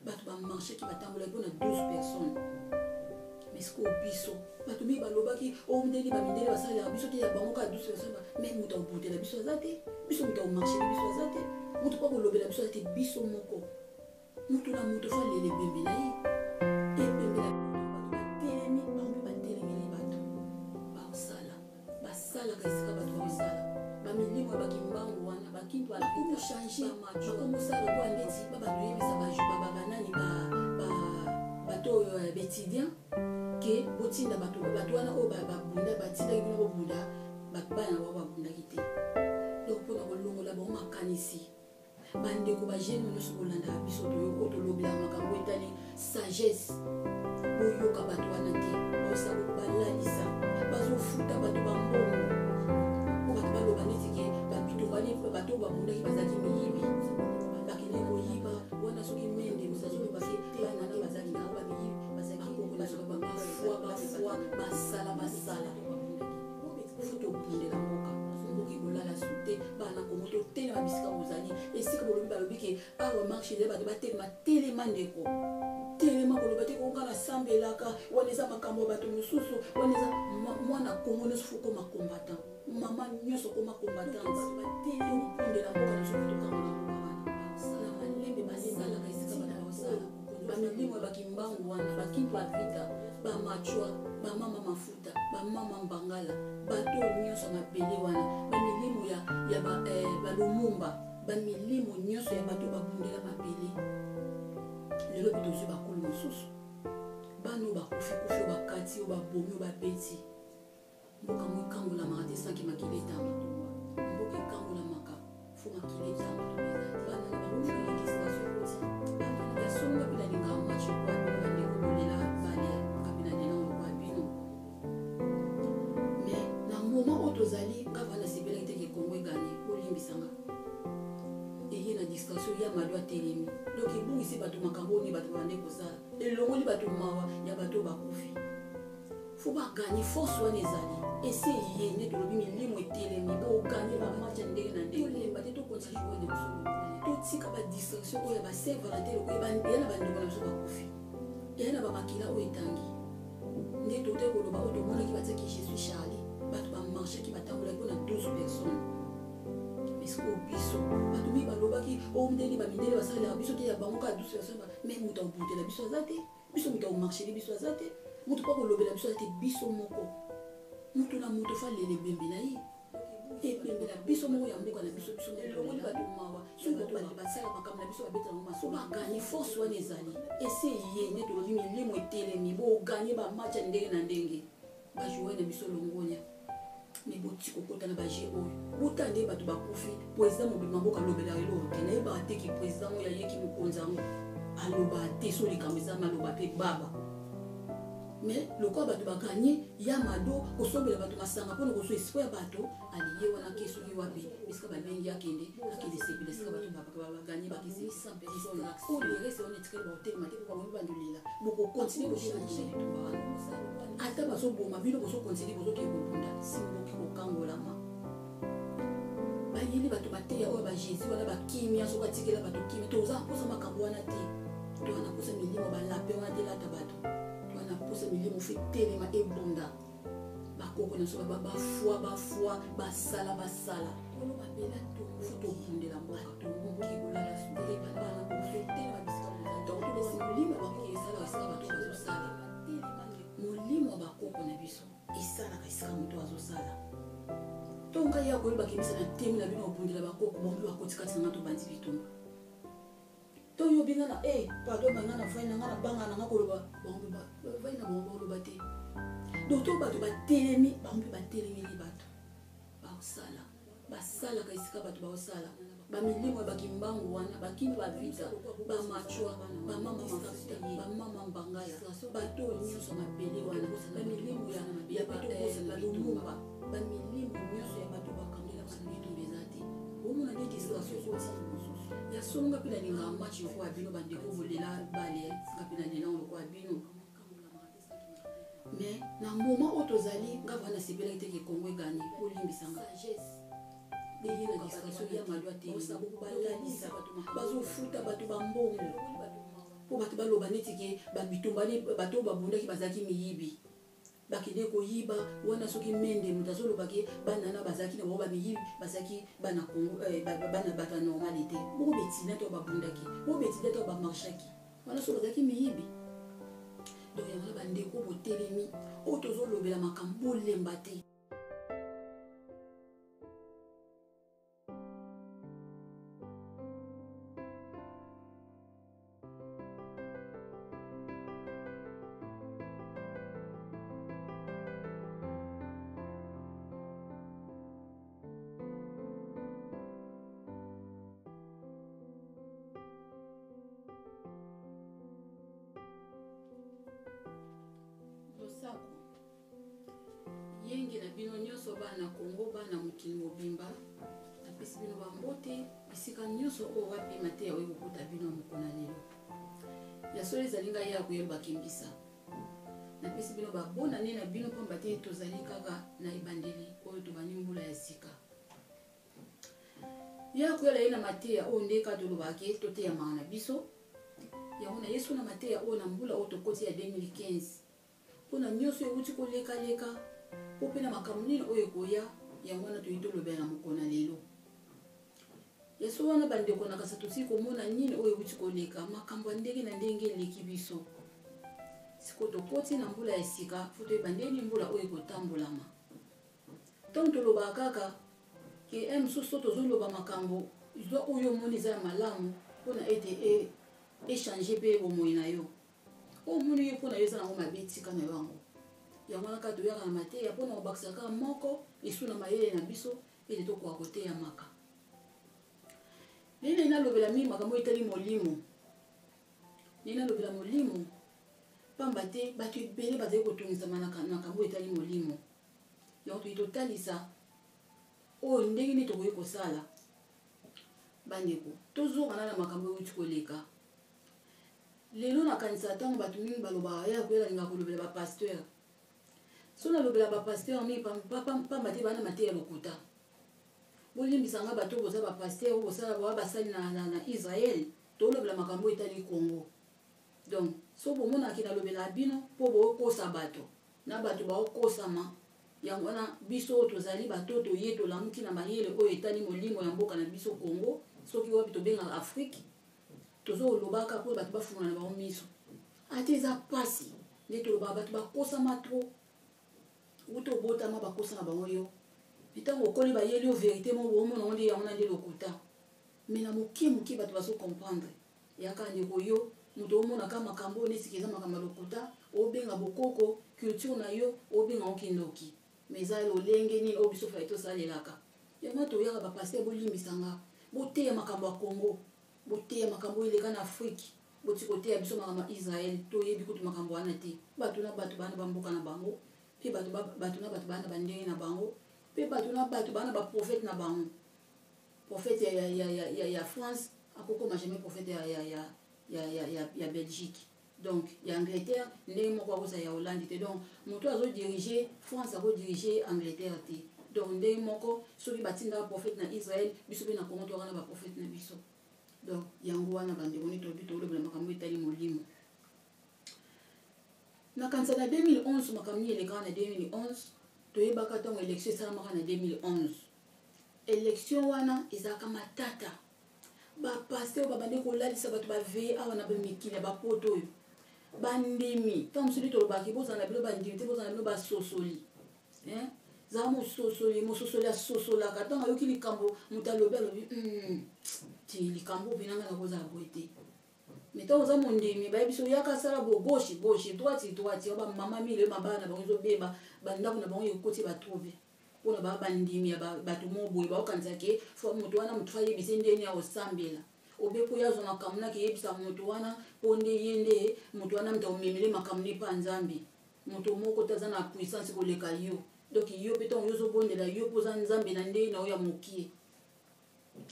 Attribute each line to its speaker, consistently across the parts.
Speaker 1: bato ba marché qui batambola pour 12 personnes. Mais ce qu'on biso bato mi balobaki o mundeli ba mindeli ba sala biso ki ya bango ka 12 personnes mais muta obuté la biso azate biso muta au marché biso azate muta pa ko lobela biso azate biso moko mutu na mutu fa lele bembe na yi e bembe la bato telemi ba telemi bato ba sala ka isika bato ba sala ba milimo ba kimbangu wana ba kintu ala ko changer ba ko musala ko andeti ba bato yebisa ba juba ba banani ba bato étudiant que botinda bato wana o ba bunda batinda kibina bo bunda bana wa bunda kite donc pour na kolongola ba makanisi bande ko ba jeune no sokolanda biso to yo to lobla makambo etali sagesse boyo ka bato wana te o sa ko balalisa bazo futa bato ba mbongo ko bato ba loba neti ke ba bito wali bato ba bunda ki bazaki miyibi bakile ko yiba wana soki mende musazo ba ke bana na bazaki na ba miyibi bazaki ko na so ba foi basala futo bunde la mboka mboki kolala sute bana komoto tele ba bisika ozali esika bolobi balobi ke awa marché de bato batelema telema ndeko telema koloba te kokanga sambelaka wana eza makambo bato mosusu wana eza mwana kongo nyonso fo koma combattant mama nyonso koma combattant batele bunde la mboka nyonso tokanga na mboka wana basala malembe basalaka esika bato basala bamilimo bakimbangu wana bakintu avita bamachwa bamama mafuta bamama mbangala bato nyonso mabele wana bamilimo ya balumumba bamilimo nyonso ya bato babundela mabele lelo bitozo bakolo mosusu bano bakufi bakati o babomi o babeti mboka mo ekangolamaka te sanki makili etama mboka ekangolamaka fo makili etama bana na bango na legislation koti bana ya songa pila linga machi kwa bino bandeko bolela bale kabina nena kwa bino mais na moment otozali ngava na sibela iteke Kongo eganye olimbisanga eye na distraction ya madwa telemi donc ebungisi bato makambo ni bato bande kosala elongoli bato mawa ya bato bakufi fo baganye force wana ezali ese ye nde tolobi milimo etelemi boganye bamatch ya ndenge na ndenge tolemba te tokontinue jouer de biso totika badistraction oyo ya basaint valentin oyo eya na bandeko na biso bakufi eya na bamakila oyo etangi nde tote koloba oyo tomonaki batiaki jésus charlie bato bamarchaki batambolaki mpona 12 personnes eske biso bato mi balobaki omundeli bamindeli basalelaka biso te ya bango ka 12 personnes mais moto abutela biso aza te biso moto amarcheli biso aza te moto mpa kolobela biso aza te biso moko moto na moto fa lele bembe na ye ebembe na biso moko ya mboka na biso biso elongoli bato mawa soki bato basala makambo na biso babetaka maso baganye force wana ezali ese ye nde tolobi milimo etelemi boganye bamatch ya ndenge na ndenge bajoue na biso longonya mais boti kokota na baje oyo buta nde bato bakufi président mobima mboka alobelaka eloko te nayebaka te ki président oyo ayeki mokonzi yango aloba te so likambo eza maloba mpe baba mais lokola bato baganye ya mado kosombela bato masanga mpona kozwa espoir ya bato aliye wana ke soki wapi esika babengi akende sepela esika bato baganye bakisi 100 personnes oyo lerese wana etikali bakotelema te mpo bango bandolela bokokontinue kochange ata bazoboma bino bozokontinue bozoke kobunda simboki kokangolama bayeli bato bateya oyo bajésus wana bakimia soki atikela bato kimia toza mposa makambo wana te towana mposa milimo balape wana te lata bato towana mposa milimo fe telema ebunda bakoko na soki bafwa basala olo babela fo tobundela mboka tomoki kolala sudele bana kofetelema bisika donc tolesi molimo bakoki esala esika bato bazosala molimo ya bakoko na biso esalaka esika moto azosala tonga ya koyeba kebisa na temi na bino obundela bakoko bombi bakoti kati na nga tobandi bitumba toyo binga na pardon banga na vai na nga na banga na nga koloba bombi vai na bombi koloba te donc to bato batelemi bombi batelemeli bato basalaka esika bato baosala bamilimo ya bakimbangu wana bakini bavita bamachwa bamama mafuta bamama mbangala bato nyonso mabele wana bamilimo ya balumumba bamilimo nyonso ya bato bakangela babitumba eza te omona nde distraction koti ya songa mpe nalinga match yoko ya bino bandeko bolela bale ngape na lela oloko ya bino mais na moment oyo tozali nga wana sepelaki teke Kongo eganye olimbisanga eye na distraction ya malwa te balalisa bazofuta bato bambongo po bato baloba neti ke babitumbani bato babundaki bazaki miyibi bakende koyiba wana soki mende moto azoloba ke bana na bazaki na bango bamiyibi bazaki bana Congo bana bato normalité boko betina to babundaki boko betina to bamarchaki wana so bazaki miyibi. Donc yango bandeko botelemi oyo tozolobela makambo olemba te. Yenge na bino nyonso bana Congo bana mokili mobimba napesi bino bambote bisika nyonso oyo wapema te yawe kokuta bino mokona lelo ya solo ezali ngai ya koyeba kimbisa napesi bino babona ne na bino pamba te tozali kaka na ebandeli oyo tobani mbula ya sika ya koyela ye na mateya oyo ndeka tolobake toteyamaka na biso yango na yesu na mateya oyo na mbula oyo tokoti ya 2015 mpona nyonso euti koleka po mpe na makambo nini oyo ekoya yango wana toyi tolobela na mokona lelo yesu wana bandeko na kasa tosi komona nini oyo euti koleka makambo ya ndenge na ndenge eleki biso siko tokoti na mbula ya sika fo toyeba ndeni mbula oyo ekotambolama ntango tolobaka kaka ke mosusu tozoloba makambo zwa oyo omoni eza ya malamu mpona ete echange mpe bomoi na yo oyo omoni yo mpona yo eza nango mabe etika na yango yango wana kaka toyaka na mateya mpona kobakisa kaka moko esu na mayele na biso ete tokoka koteyamaka nini nalobela mingi makambo etali molimo nini nalobela molimo pamba te bato ebele bazali kotungisa makambo etali molimo yango toyi totalisa oyo ndenge nini tokoki kosala bandeko tozongana na makambo euti koleka lelo nakanisa ntango bato mingi balobaka ya koyela linga kolobela bapasteur so nalobela bapasteur mingi pamba te bana mateya lokuta bolimbisanga bato boza bapasteur oyo bosala boa basali na Israel tolobela makambo etali Congo. Donc so bomonaki nalobela bino mpo bokosa bato na bato baokosama yango wana biso oyo tozali bato toye tolamuki na mayele oyo etali molimo ya mboka na biso Congo soki wapi tobengaka Afrique tozolobaka mpo bato bafungana na bango miso ate eza pasi nde tolobaka bato bakosama tro uto obotama bakosama bango yo ntango okoli bayeli yo verité mo bomona ngo nde yango na nde lokuta me na moke bato bazokomprendre yaka ndeko yo moto omonaka makambo nesiki eza makambo ya lokuta obenga bokoko culture na yo obenga okindoki me eza lolenge nini oyo biso fai tosalelaka yango toyaka bapaster bolimbisanga boteya makambo ya Congo boteya makambo eleka na Afrique boti koteya biso makambo ya Israel toyebi kutu makambo wana te bato na bato bana bamboka na bango mpe bato na bato bana bandenge na bango mpe bato na bato bana baprofete na bango prophète ya France akokoma jamais prophète ya Belgique donc ya Angleterre ndenge moko akosa ya Hollande te donc moto azodirige France akodirige Angleterre te donc ndenge moko soki batindaka prophète na Israël biso mpe na Congo toyaka na baprophète na biso donc yango wana bandeko nini tolobi tolobela makambo etali molimo nakanisa na 2011 makambo nini elekaka na 2011 toyebaka ntango élection esalamaka na 2011 élection wana ezalaka matata bapaster babandi kolalisa bato baveye awa na bamikili ya bapoto oyo bandimi ntango mosusu tolobaki bozala na bino bandimi te bozala na bino basosoli zala mososoli asosolaka ntango ayoki likambo moto alobi ti likambo mpenanga na kozala boye te me ntango oza mondimi bayebi biso oyaka asala bo gauche droite bamama mile mabala na bango ezobeba bandako na bango ekoti batroube mpona baa bandimi ya bato moboye baokanisa ke moto wana moto ayebisa ndeni ya osambela obe po yazwa makambo nake yebisa moto wana mpo nde ye nde moto wana mta omemele makambo ne mpa nzambe moto moko taza na puissance koleka yo donc yo mpe ntango yo ozobondela yo mpo oza nzambe na ndenge na oyo ya mokie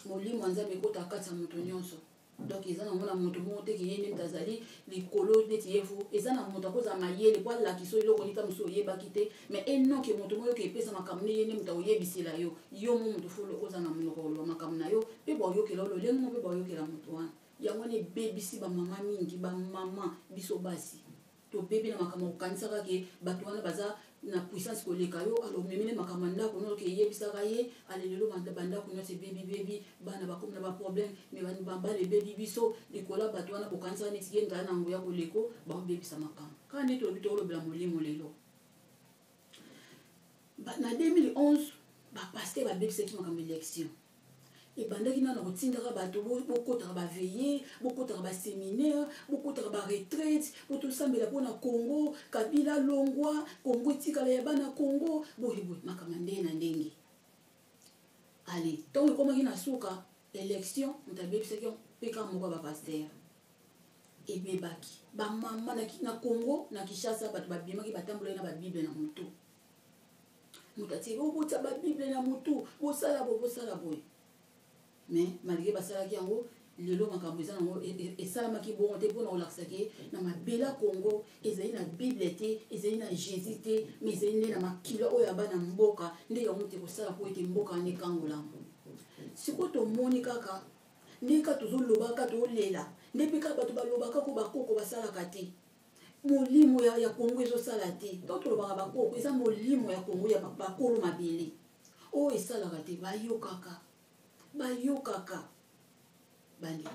Speaker 1: molimo ya nzambe ekota kati ya moto nyonso donc eza nango na moto moko te ke ye nde moto azali likolo neti ye fu eza na moto akozala mayele po alakisa eloko nita mosu oyebaki te mais enoke moto moko yoka epesa makambo nde ye nde moto oyebisela yo mo moto folo oza na monoko koloba makambo na yo mpe baoyokela lolenge mo mpe baoyokela moto wana yango ne bebisi ba mama mingi ba mama biso basi to bébé na makama okanisaka ke bato wana baza na puissance koleka yo alors memene makama ndako no ke yebisaka ye alelelo bandako nyonso bebi bana bakomi na ba problème mais bambale bebi biso likola bato wana bokanisaka neti ye nzala na nguya koleko babebisa makama kaka nde tolobi tolobela molimo lelo na 2011 bapaster babebisaki makambo élection ebandaki nana kotindaka bato bokotaka baveille bokotaka baséminaire bokotaka baretraite botosambela mpona Congo Kabila longwa Congo etikala ya bana Congo boyeboye makambo ndenge na ndenge ale ntongo ekomaki na suka élection moto abebisaki mpeka moko ya bapaster ebebaki bamama na Congo na Kinshasa bato babimaki batambolaki na babible na motu moto atie obota babible na motu bosala boye mais malgré basalaki yango lelo makambo eza nango esalamaki bongo te mpona kolakisaki na mabela Congo ezali na bible te ezali na Jésus te mais ezali nde na makila oyo ya bana mboka nde yango te kosala po ete mboka wana ekangolama sikoyo tomoni kaka nde ka tozolobaka tolela nde mpe kaka bato balobaka ko bakoko basalaka te molimo ya Congo ezosala te to tolobaka bakoko eza molimo ya Congo ya bakolo mabele oyo esalaka te bayokaka bandi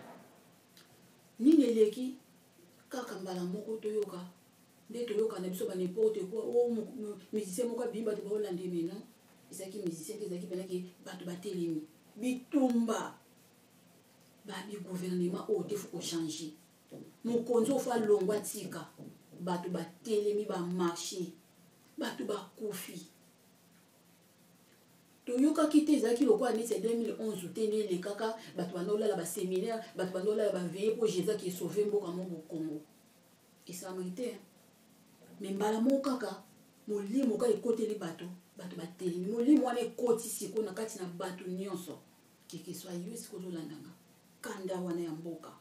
Speaker 1: nini eleki kaka mbala moko toyoka nde toyoka na biso ba n'importe quoi o musicien moko abimi bato baolanda emeno ezalaki musicien te ezalaki penaki bato batelemi bitumba babi gouvernement oyo te faut kochange mokonzi ofa longwa tika bato batelemi bamarché bato bakufi toyokaki te ezalaki lokola neti 2011 te nde elekaka bato bandolala baséminaire bato bandolala baveille mpo jésus aki esauve mboka moko Congo esamaki te me mbala moko kaka molimo kaka ekoteli bato batelemi molimo wana ekoti sikoyo na kati na bato nyonso keke so ayo sikoyo ozolandanga kanda wana ya mboka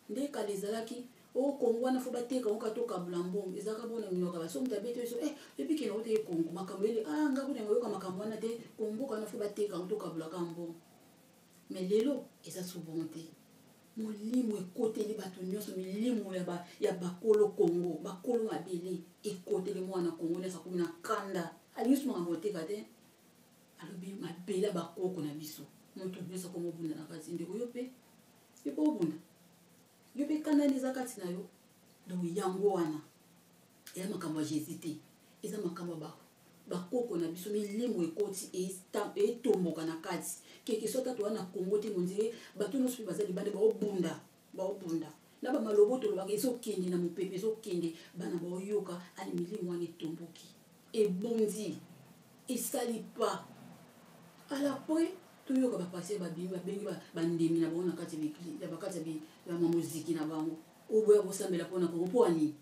Speaker 1: nde kala ezalaki o Congo wana fo bateka ngo katokabula mbongo ezalaka bona minoka baso moto abeti biso epiki na ote Congo makambo ele nga kuna ngoyoka makambo wana te komboka wana fo bateka ngo tokabulaka mbongo mais lelo eza sobongo te molimo ekoteli bato nyonso milimo ya bakolo Congo bakolo mabele ekoteli mwana Congo nesa komi na kanda alingi so makambo oteka te alobi mabele bakoko na biso moto nyonso komobunda na kati ndeko yo mpe obunda yo mpe kanda eza kati na yo donc yango wana eza makambo ya Jésus te eza makambo bakoko na biso milimo ekoti etomboka na kati keke so tatu wana Congo te mondire bato nyonso mpe baza libande baobunda na bamalobo tolobaka ezokende na mopepe ezokende bana baoyoka ali milimo wana etomboki ebondi esali pa alapres toyoka bapase babengi bandemi na bango na kati ya mamoziki na bango oboya bosambela mpona Congo mpo ani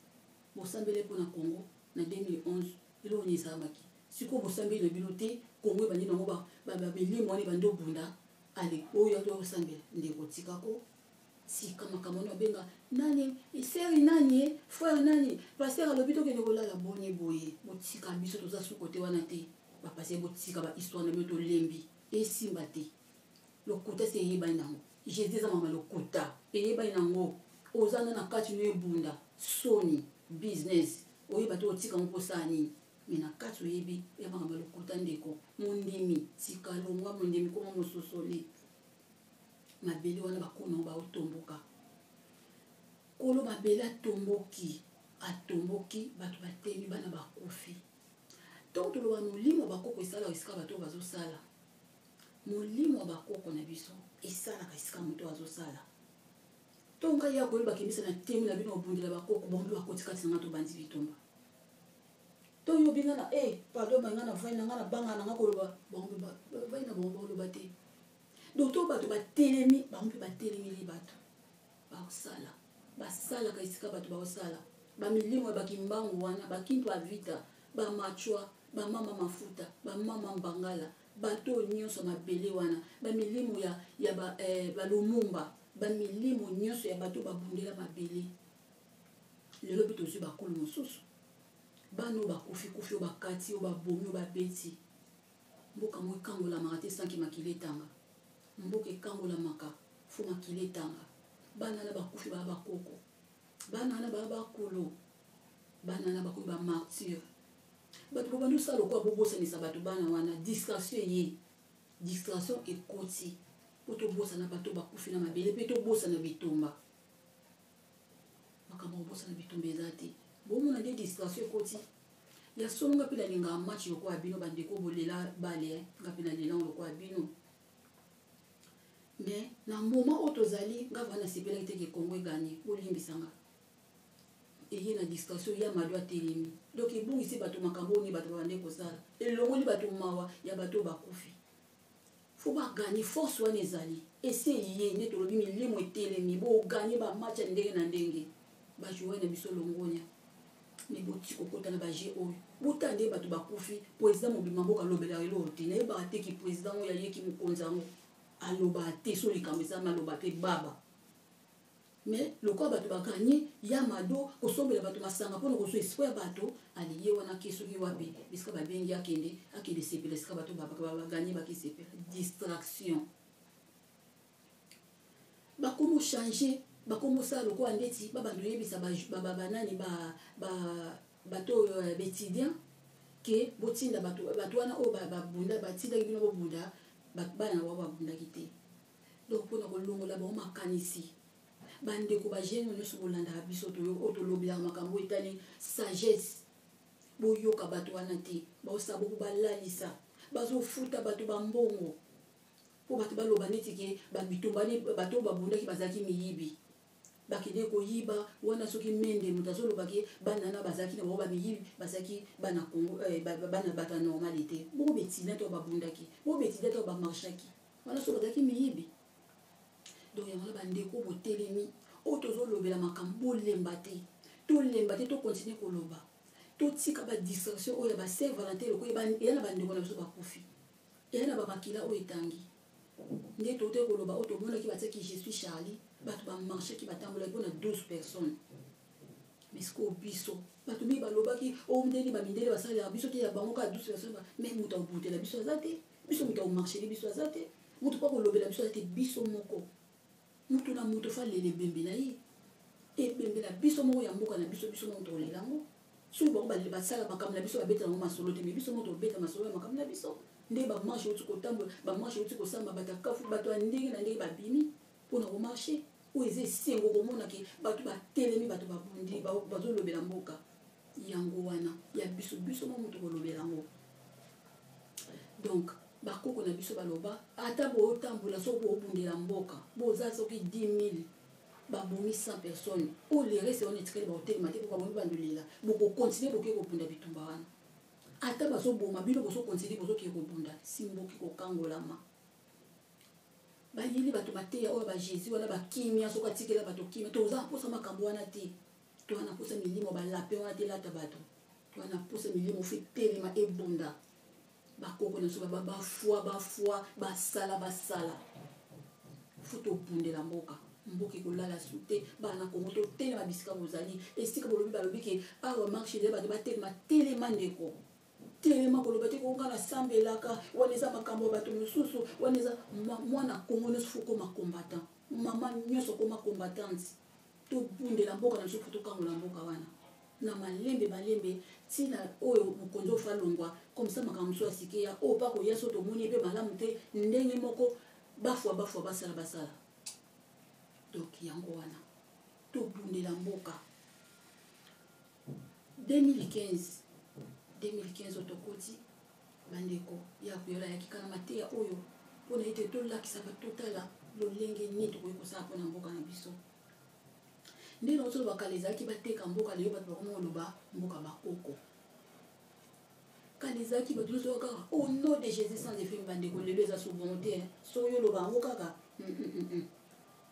Speaker 1: bosambele mpona Congo na 2011 elo oni esalamaki sikoyo bosambeli na bino te Congo ebandi nango bamilimo wana ebandi obunda ale oyo tosambela ndeko tikako tika makambo wana babenga nani eseri nani frère nani paster alobi tokende kolala boni boye botika biso toza suko te wana te bapase botika bahistoire na bino tolembi esimba te lokuta se eyebani nango Jésus eza mama lokuta eyebani nango ozana na kati no ebunda soni business oyeba te otika ngo mposala nini me na kati oyebi ya makambo lokuta ndeko mondimi tika longwa mondimi koma mososoli mabele wana bakona ngo baotomboka kolo mabele atomboki bato batemi bana bakufi donc toloba molimo bakoko esala esika bato bazosala molimo bakoko na biso esalaka esika moto azosala tonga ya koyeba kemisa na temi na bino obundela bakoko bombi bakoti kati na to bandi bitumba to yo binga na pardon banga na vaina ngana banga na ngakoloba bombi vaina bombi oloba te donc to bato batelemi bombi batelemi li bato basala ka esika bato baosala bamilimo bakimbangu wana bakintu avita bamachwa bamama mafuta bamama mbangala bato nyonso mabele wana bamilimo ya balumumba bamilimo nyonso ya bato babundela mabele lelo mpe tozwi bakolo mosusu bana oyo bakufi oyo bakati oyo babomi oyo babeti mboka mo ekangolamaka te sanki makili etanga mboka ekangolamaka fo makili etanga bana na bakufi ba bakoko bana na ba bakolo bana na bakufi ba martyr bato ko bandu sala ko bobosa ni sabato bana wana distraction ekoti poto bosa na bato bakufi na mabele pe to bosa na bitumba makambo bosa na bitumba ezati bomo na distraction ekoti ya songa pila linga match yoko abino bandeko bolela bale ngapina lela yoko abino mais na moment otozali ngava na sipela kiteke Congo gagné olimbisanga eye na distraction ya madwa telemi donc ebungisi bato makambo ni bato bande kosala elongoli bato mawa ya bato bakufi faut ba gagner force wana ezali essayer ne to lobi milimo etelemi bo gagner ba match ndenge na ndenge ba jouer na biso longonya mais boti kokota na ba jeu oyo botande bato bakufi président mobima mboka lobela elo te na ba te ki président oyo yeki mukonzango aloba te so likambo ezama aloba te baba mais lokwa bato baganye ya mado kosombela bato masanga mpona kozwa espoir bato aliye wana ke soki wapi bisika babengi akende sepela esika bato baganye bakisepela distraction bakomo changer bakomo sala lokwa ndeti babando yebisa banani bato bétidien ke botinda bato wana oyo babunda batindaki bino bobunda bana wa babundaki te donc mpona kolongola bango makanisi bandeko bagene nyonso bolandaka biso otolobelaka makambo etali sagesse boyoka bato wana te baosaba po balalisa bazofuta bato bambongo po bato baloba neti ke babitumbani bato babundaki bazalaki miyibi bakende koyiba wana soki mende moto azolobaki bana na bazalaki na bango bamiyibi bazalaki bana Congo bana bato normale te bobetina to babundaki bobetina to bamarchaki wana so bazalaki miyibi donc yango bandeko botelemi oyo tozolobela makambo bolemba te tolemba te tokontinue koloba totika badistraction oyo ya basaint valentin loko eya na bandeko na biso bakufi eya na bamakila oyo etangi nde tote koloba oyo tomonaki batiaki je suis Charlie bato bamarchaki batambolaki mpona 12 personnes mais siko biso bato mi balobaki oyo ndeni bamindele basalelaka biso te ya bango kaka 12 personnes mais moto abutela biso aza te biso moto amarcheli biso aza te moto mpo kolobela biso aza te biso moko mutu na mutu falele bembe na ye ebembe na biso moko ya mboka na biso moko tolelango soki bango basala makambo na biso babeta yango masolo te me biso moko tobeta masolo ya makambo na biso nde bamarshe outi kotambola bamarshe outi kosamba bato akafu bato ya ndenge na ndenge babimi mpona komarshe oyo eza esengo komonaki bato batelemi bato babundi bazolobela mboka yango wana ya biso moko moto kolobela yango donc bakoko na biso baloba ata botambola soki boobundela mboka boza soki 10 000 babomi 100 personnes oyo le reste wana etikali baotelema te po babomi bandolela bokokontinue boke kobunda bitumba wana ata bazoboma bino bozokontinue bozoke kobunda simboki kokangolama bayeli bato bateya oyo bajésus wana bakimia soki atikela bato kimia toza mposa makambo wana te towana mposa milimo balape wana te lata bato towana mposa milimo fe telema ebunda bakoko na soba bafwa basala faut tobundela mboka ekolala su te bana kongo totelema bisika bozali esika balobi ke awa marché de bato batelema telema ndeko telema koloba te konga na sambelaka wana eza makambo bato mosusu wana eza mwana kongo nyonso faut koma combattant mama nyonso koma combattante tobundela mboka na biso faut tokangola mboka wana na malembe tina oyo mokonzi ofalongwa comme ça makambo mosusu asikeya oyo mpa koya so tomoni mpe malamu te ndenge moko bafwa basala donc yango wana tobundela mboka 2015 otokoti bandeko ya kuyola ya kikana mateya oyo mpona ete tolakisa batotala lolenge nini tokoki kosala mpona mboka na biso nde naosolo bakala ezalaki bateka mboka lelo bato bakoma koloba mboka bakoko kala ezalaki bato nyonso kaka au nom de Jésus sans effet bandeko lelo eza souveraineté soki oloba yango kaka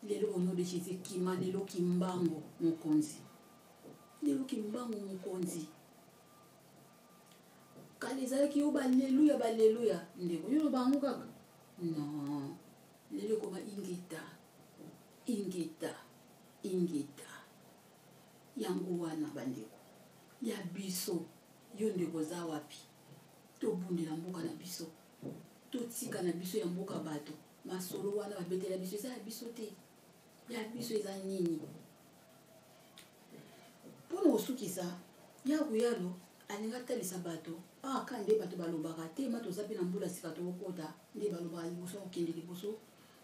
Speaker 1: lelo au nom de Jésus kima lelo kimbango mokonzi kala ezalaki yo baleluya ndeko yo oloba yango kaka non lelo ekoma ingeta yango wana bandeko ya biso yo ndeko za wapi tobundela mboka na biso totika na biso ya mboka bato masolo wana babetela biso eza ya biso te ya biso eza nini mpona osukisa ya kuyalo alinga talisa bato aka nde bato balobaka te ma toza mpe na mbula sika tokota nde balobaka liboso okende liboso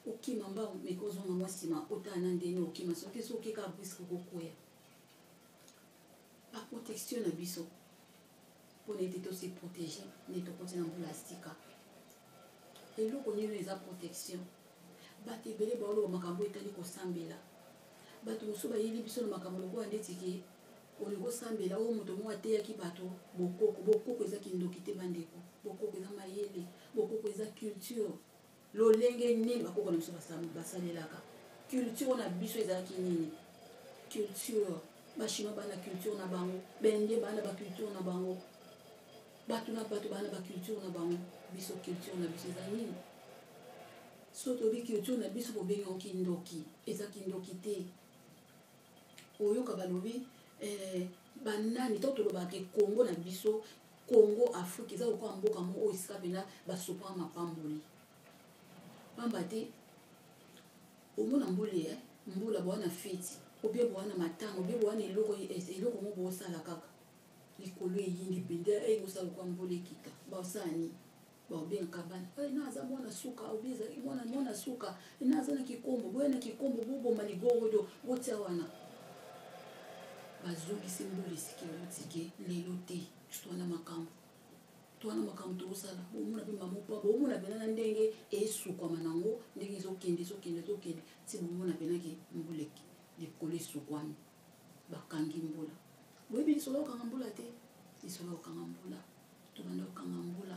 Speaker 1: okima mba mekozonga mwa nsima otana ndeni okima soki so okeka briske kokwea baprotection na biso mpona ete tosi protege nde tokoti na mbula sika eloko nini eza protection bato ebele baoloba makambo etali kosambela bato mosusu bayeli biso na makambo lokola ndeti ke olingi osambela oyo moto moko ateyaki bato bokoko eza kindoki te bandeko bokoko eza mayele bokoko eza culture lolenge nini bakoko na biso basalelaka culture na biso ezalaki nini culture bachinois bana culture na bango bende bana baculture na bango bato na bato bana baculture na bango biso culture na biso eza nini so tobi culture na biso bobengi kindoki eza kindoki te oyoka balobi banani to tolobaka Congo na biso Congo Afrique eza lokola mboka mo oyo esika mpena basopa mapamboli pamba te omona mbula mbula bwana feti obie bwana matanga obie bwana eloko mo bosala kaka likolo eyindi mpenza eyosala lokola mbula ekita basani baobengaka bana naza mwana suka obieza mwana suka naza na kikombo boye na kikombo bobomba ligorodo botia wana bazongisi mbula esika elotike lelo te twana makambo tozosala bomona mpe mamopa bomona pena na ndenge esukwama nango ndenge ezokende ti bomona penaki mbula likolo esukwami bakangi mbula boyebi lisolo okanga mbula te lisolo okanga mbula tobanda okanga mbula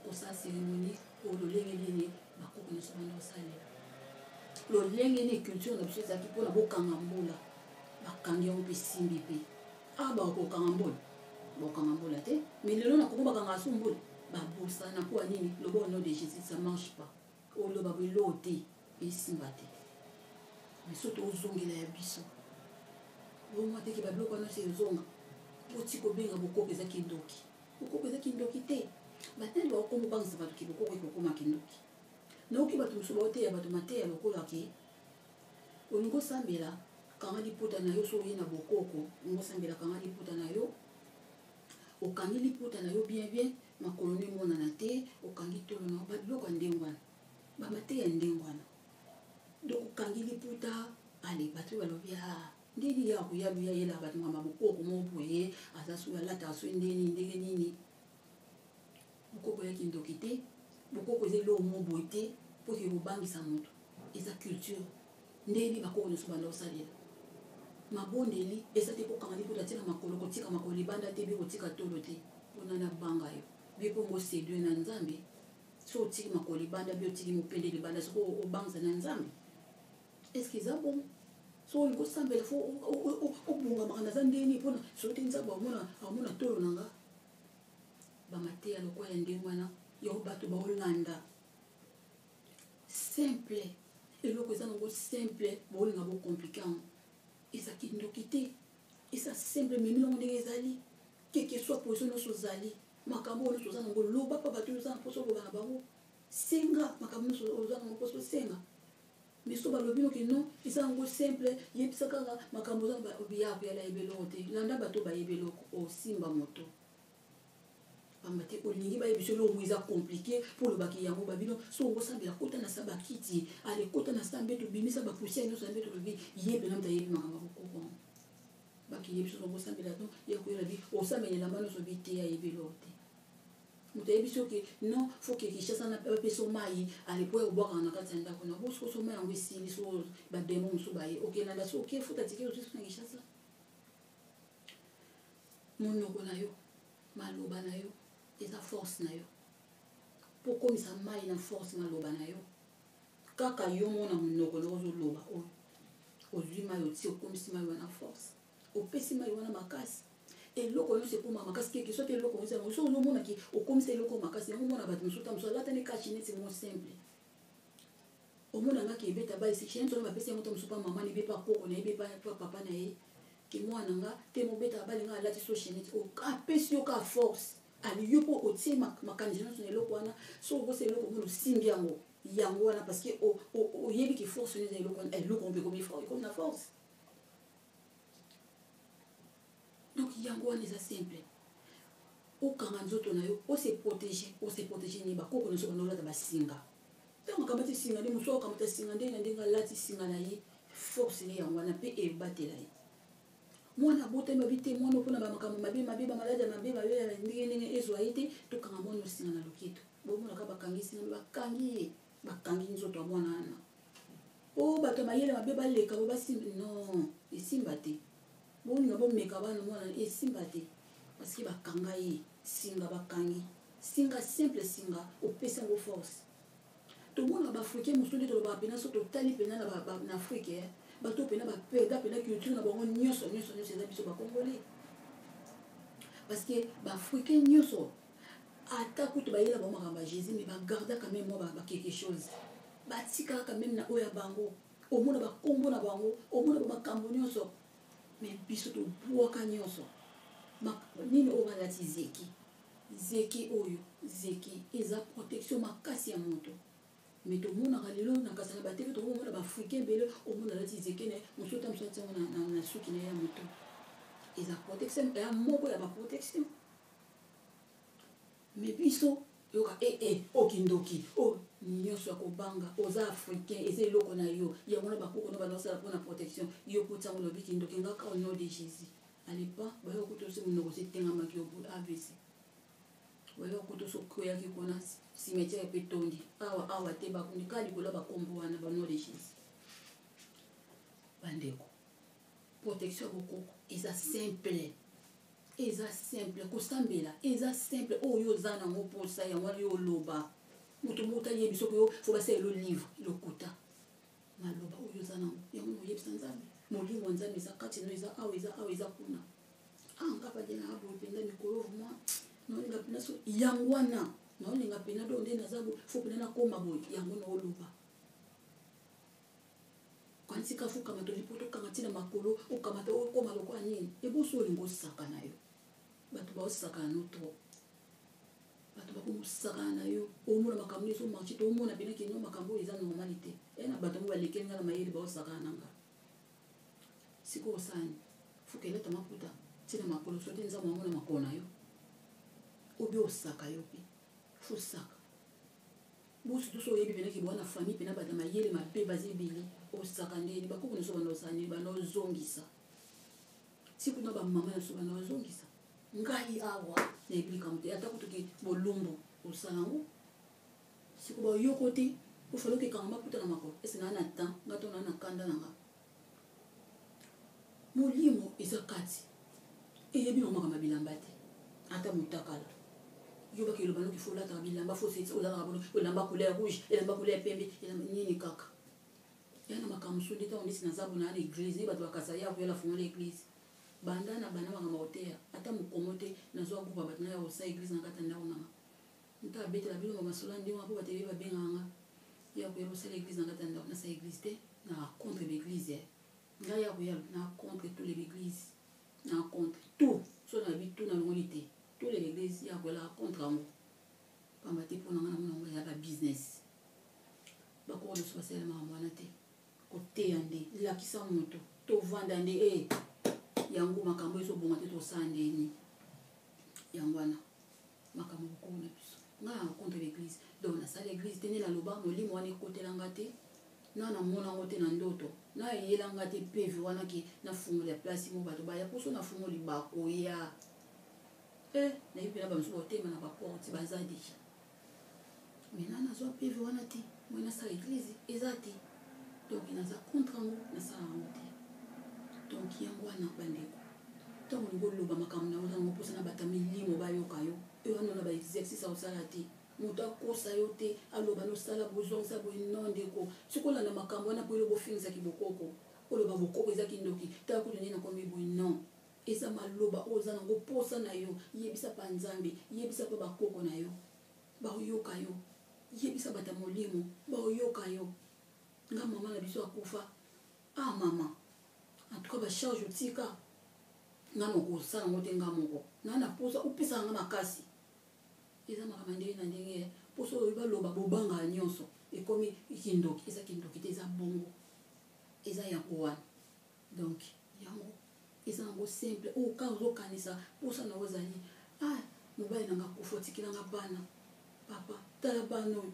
Speaker 1: kosala cérémonie oyo lolenge nini bakoko nyonso banda kosalela lolenge nini culture na biso ezalaki mpona bokanga mbula bakangi yango mpe simbi mpe bakokanga mbula te mais lelo na kongo bakanga so mbula babosana mpo anini loba au nom de Jésus ça marche pas oloba belo te esimba te mais so tozongela ya biso bomwa teke babiloko wana se ezonga boti kobenga bokoko eza kindoki te batali bakokomba bangisa bato ke bokoko ekokoma kindoki naoki bato mosusu baoteya bato mateya lokola ke olingi osambela kanga liputa na yo so oye na bokoko olingi osambela kanga liputa na yo okangi liputa na yo bien makolo no emonana te okangi tolo na yo babiloko ya ndenge wana bamateya ya ndenge wana donc okangi liputa ale bato balobi ndeni ya koyalu ya yela bato ngamba bokoko mo boye aza so alata so ndenge nini bokoko ya kindoki te bokoko eza eloko mo boye te mpo ke kobangisa moto eza culture ndeni bakoko nyonso banda osalela mabondeli eza te kokanga liputa tika makolo kotika makolo libanda te kotika tolo te mpona na banga yo bipongo séduire na nzambe so otiki makolo libanda otiki mopende libanda soko obangisa na nzambe est-ce que eza bon so olingi osambela fo obungamaka naza ndeni mpona so te nzambe amona tolo na nga bamateya lokola ya ndenge wana yo bato baolanda simple eloko eza nango simple bolinga bocomplike yango eza kindoki te eza simple memi nango ndenge ezali keke soit position nyonso ozali makambo oyo nyonso oza nango loba mpa bato oza na mposo oloba na bango senga makambo nyonso oza nango mposo senga mais so balobi noki non eza nango simple yebisa kaka makambo oza ya koyala yebeloko te landa bato bayeba eloko osimba moto pamba te olingi bayebisa eloko eza compliqué mpo olobaki yango babino so okosambela kota na sa bakiti ale kota na sa mbeto bimisa bapoussière nyonso ya mbeto lobi yebena moto ayebi makambo bakoko bakiyebi so okosambela no ya koyela bi osambela elamba nyonso biteya yebi eloko te moto ayebi soki non fo ke Kinshasa na bapesa mai ale po obwakaka na kati ya ndako na bosokoso mai yango esili so bademo mosusu baye okendanda so oke futa tike osusu na Kinshasa monoko na yo maloba na yo eza force na yo po komisa mai na force maloba na yo kaka yo mona monoko na ozoloba oyo ozwi mai oti okomisi mai wana force opesi mai wana makasi eloko nyonso ekoma makasi keke so te eloko nyonso yango so ozomonaki okomisa eloko makasi yango omona bato mosusu ta mosusu alatani kashi neti mo simple omonangaki ebeta baesi chene tona bapesi yango ta mosusu pa mama na ebe pa koko na ebe pa papa na ye ke mwana nga te mobeta balinga alati so chenete apesi yo ka force ali yo mpo otie makanisi nyonso na eloko wana so okosa eloko mona osimbi yango yango wana parce que oyebi ki force ni eloko mpe comme na force. Donc yango wana eza simple okanga nzoto na yo ose protéger ni bakoko nyonso banolata basinga ntango akamati singa nde mosu akamata singa nde na ndenge alati singa na ye force ne yango wana mpe ebatela ye mwana botami babi te mwana mpona bamakambo mabe bamaladi ya mabe ndenge ezwa ye te tokanga mwana osinga na loketo bomonaka bakangi singa bakangi nzoto ya mwana wana o bato mayele mabe baleka bo basimba non esimba te bolinga bomeka bana mwana esimba te parce que bakanga ye singa bakangi singa simple singa opesa ngo force tomona baafricain mosusu nde tolobaka pena so totali pena na afrique bato pena bapeda pena culture na bango nyonso eza biso bakongolais parce que baafricain nyonso ata kutu bayela bango makambo ya jésus mais bagarda quand même moi quelque chose batikaka quand même na oyo ya bango omona bakombo na bango omona bamakambo nyonso mais biso tobwaka nyonso nini oyo balati zeki oyo zeki eza protection makasi ya moto mais tomonaka lelo na kasa na bateke tokomona baafricain bele omona alati zeki ne mosu ota mosu atiango na suki na ye ya moto eza protection ya moko ya baprotection mais biso yoka okindoki nyonso ya kobanga oza africain eza eloko na yo yango na bakoko no banosala mpona protection yo kotiango lobi kindoki ngaka au nom de jésus alepa bayo kutosi munoko setengamaki obu avc bayo kutosi okoyaki kona cimetière pe tondi awa te bakundi ka likolo bakombo wana ba nom de jésus bandeko protection ya bokoko eza simple kosambela eza simple oyo oza nango mposa yango wana yo oloba moto moko ayebi soki yo fo basalela livre lokuta maloba oyo oza nango yango noyebisa nzambe molimo wa nzambe eza kati no eza awa eza kuna ngapa de na abo penda mikolo vraiment naolinga pena so yango wana naolinga pena do nde naza bo fo pena nakoma boye yango naoloba kwantika fuka matoli poto kanga tina makolo okamata okoma lokwa nini eboso olingo osaka na yo bato baosaka na to bato bakomusaka na yo omona makambo nyonso marché to omona pena kino makambo eza normalité na bato mo balekeli nga na mayele baosaka nanga siko osani fuka eleta maputa tina makolo sote nza mwamona makolo na yo obi osaka yo pe fosaka bosi to so yebi pena ki bwana famille pena bata mayele mabe bazebili osaka ndeni bakoko nyonso banosani banozongisa siku na bamama nyonso banozongisa ngai awa na ebilika mote ata kutuki bolumbu osanango siku bayoko te ofaloki ekanga maputa na makolo ese naa na temps ngato naa na kanda nanga molimo eza kati eyebi na makambo ya bilamba te ata motakala yo baki eloba noki fo olataka bilamba fo ozalaka bono elamba couleur rouge elamba couleur pembe nini kaka yana makambo so ndeta ondesi naza bona na église bato bakasa ya koyala fongola église banda na bana makambo oteya ata mokomo te nazwa groupe bato na ya osa église na kata ndako nanga nta abetela biloko masolo ndenge mpo batebe babenganga ya koyala osala église na kata ndako nasa église te na contre l'église ngai ya koyala na contre tous les églises na contre tout so na bi tout na longoli te tous les églises ya koyala contre yango pamba te mpo nanga na mona ngo ya ba business bakoko nyonso basala makambo wana te koteya nde lakisa moto tovanda nde yango makambo ezobonga te tosala ndeni yango wana makambo bokoko na biso ngai na contre l'église donc nasala église te nde naloba molimo wana ekotelanga te na namonango te na ndoto na eyelanga te peve wana ke nafungola place mo bato baya poso nafungoli bakoya nayebi pena bamosu botema na baporte baza deja maintenant nazwa peve wana te moi nasala église eza te donc naza contre yango nasala yango te donc yango wana bandeko ntango olingo oloba makambo na ozango mposa na bata milimo bayoka yo oyo wana na baexercice osala te moto akosa yo te aloba nosala bozongisa boye no ndeko soki olanda makambo wana mpo eloba ofingisaki bokoko oloba bokoko ezaki ndoki tala kutu nde nakomi boye non eza maloba oyo oza nango mposa na yo yebisa pa nzambe yebisa pa bakoko na yo baoyoka yo yebisa bata molimo baoyoka yo nga mama na biso akufa mama en tout cas bacharge otika nga moko osala yango te nga moko nga na posa opesaka nga makasi eza makambo ndenge na ndenge mposo oyo baloba bobanga nyonso et comme kindoki eza kindoki te eza bongo eza yango wana donc yango eza yango simple o ka ozokanisa posa na ozali mobali nanga kufa otikilanga bana papa tala bana oyo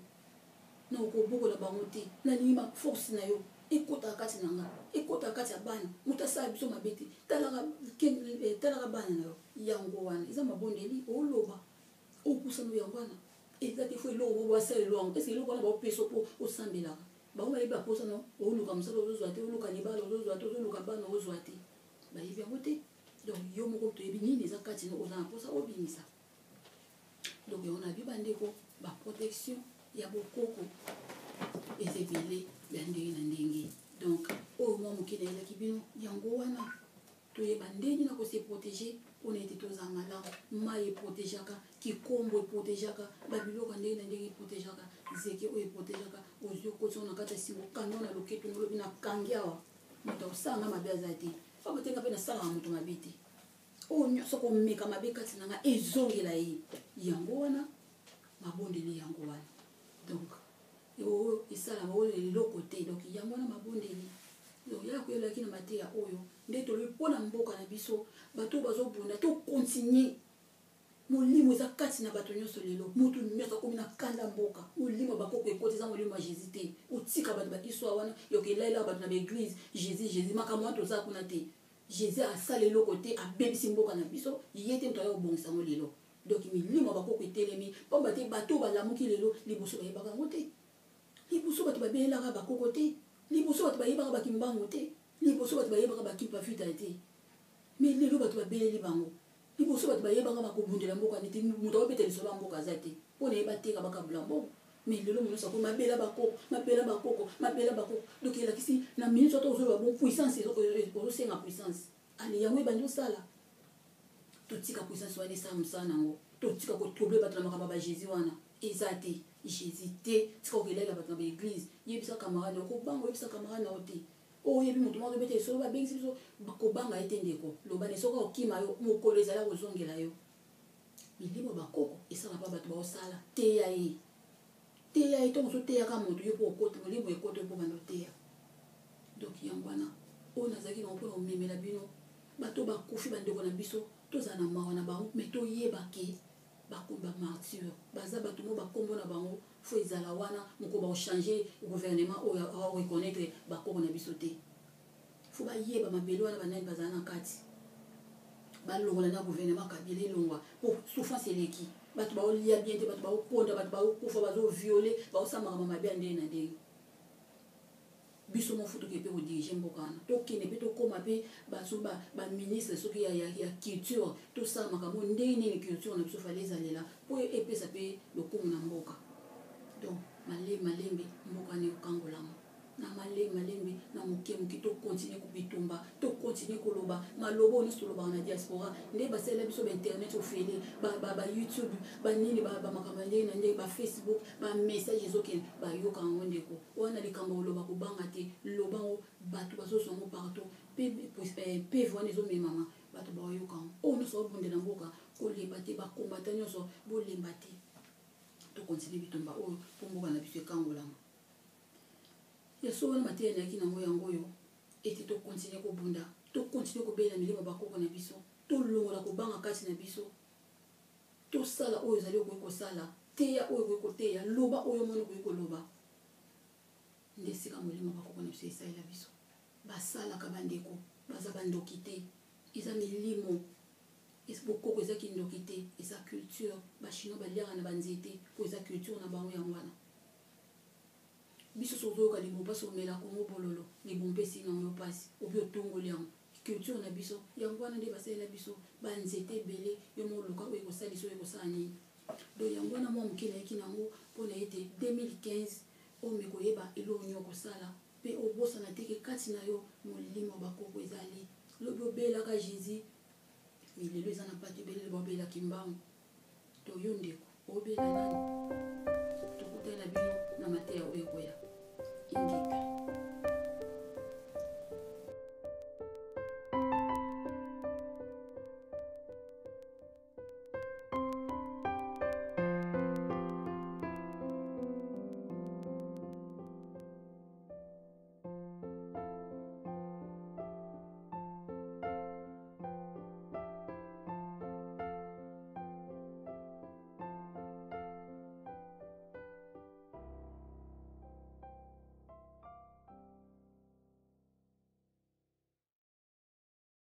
Speaker 1: na okobokola bango te nalingi force na yo ekotaka kati na nga ekotaka kati ya bana moto asala biso mabe te talaka bana na yo yango wana eza mabondeli oloba okusana yango wana eza te fo eloko bobasalelo yango eske eloko wana baopeso mpo osambelaka bango bayebi baposa na oluka mosala ozozwa te oluka libala ozozwa te ozoluka bana ozwa te bayebi yango te donc yo moko toyebi nini eza kati na oza na mposa obimisa donc yango na bi bandeko baprotection ya bokoko eza ebele ya ndenge na ndenge donc oyo mwa moke nayelaki bino yango wana toyeba ndenge na kose protege mpona ete toza malamu mai eprotegeaka kikombo eprotegeaka babiloko ndenge na ndenge eprotegeaka zeke oyo eprotegeaka ozwi okoti na kati ya singo kanga na loketo nolobi na kangi awa moto akosalanga mabe aza te fa batenga mpe nasalaka moto mabe te oyo nyonso komeka mabe kati na nga ezongela ye yango wana mabondeli yango wana donc oyo esalama oyo eloko te donc yango wana mabondeli donc yala koyelaki na mateya oyo nde tolobi mpona mboka na biso bato bazobunda tokontinue molimo eza kati na bato nyonso lelo motu nyonso akomi na kanda mboka molimo bakoko ekoti eza molimo ya jésus te otika bato bahistoire wana yokelayela bato na baeglise jésus makambo wana toza kuna te jésus asala eloko te abebisi mboka na biso ye te moto aya kobongisa yango lelo donc milimo bakoko etelemi pamba te bato balamuki lelo liboso bayebaka yango te liboso bato babelelaka bakoko te liboso bato bayebaka bakimbango te liboso bato bayebaka bakipafita te mais lelo bato babeleli bango liboso bato bayebaka bakobundela mboka nete moto akobeta lisolo ya mboka aza te mpo na yeba teka bakabula mbongo mais lelo monoso ako mabela bakoko donc elakisi na minute oto ozoyoba bon puissance ozosenga puissance ale yango ebandi osala totika puissance wana esala mosala nango totika kotrouble bato na makambo ya jésus wana eza te jésus te tika okelela bato na baeglise yebisa camarade okobanga oyebisa camarade nao te oyebi moto moko obeta esolo babengisi biso bakobanga ye te ndeko loba na soki okima yo mokolo ezali akozongela yo milimo bakoko esala mpa bato baosala teya ye ntongo ozoteyaka moto yo mpo okota molimo ekota mpo banda oteya donc yango wana oyo nazalaki nango mpona komemela bino bato bakufi bandeko na biso tozala na mawa na bango mais toyeba ke bamartyre baza bato mo bakombo na bango fo ezala wana moko baochange gouvernement oyo areconnaître bakoko na biso te fo bayeba mabele wana banani bazala na kati balongola na gouvernement kabila elongwa mpo souffrance eleki bato baolia bien te bato baoponda bato baokufa bazoviole baosamaka mabe ya ndenge na ndenge biso mofu toke mpe kodirige mboka wana tokende mpe tokóma mpe baso baministre soki ya culture tosala makambo ndenge nini culture na biso fale ezalela mpo epesa mpe lokumu na mboka donc malembe mboka wana ekangolama na malembe na moke tokontinue kobitumba tokontinue koloba maloba oyo nyonso tolobaka na diaspora nde basalela biso bainternet ofele bayoutube banini bamakambo ya ndenge na ndenge bafacebook bamessage ezokende bayoka yango ndeko wana likambo oloba kobanga te loba ngo bato bazozwa yango partout peve wana ezomemama bato bayoka yango oyo nyonso babundela mboka kolemba te bakombata nyonso bolemba te tokontinue bitumba oyo mpo mboka na biso ekangolama yaso wana mateya nayaki nango yango oyo ete tokontinue kobunda tokontinue kobela milimo bakoko na biso tolongola kobanga kati na biso tosala oyo ezali okoki kosala teya oyo okoki koteya loba oyo mona okoki koloba nde esika molimo bakoko na biso esalela biso basalaka bandeko baza bandoki te eza milimo bokoko eza kindoki te eza culture bachinois baliaka na banzete mpo eza culture na bango yango wana biso sozoyoka libomba mpasi omela kongo bololo libomba esili nango yo mpasi obi otongoli yango culture na biso yango wana nde basalela biso banzete ebele yo moluka oyo ekosalisa oyo ekosala nini donc yango wana mwa moke nayaki nango mpona ete 2015 ome koyeba eloko nini okosala mpe obosana teke kati na yo molimo bakoko ezali lobi obelaka jésus milelo eza na pati ebelele baobelaki mbango to yo ndeko obela nani tokutana bino na mateya oyo ekoya ingeka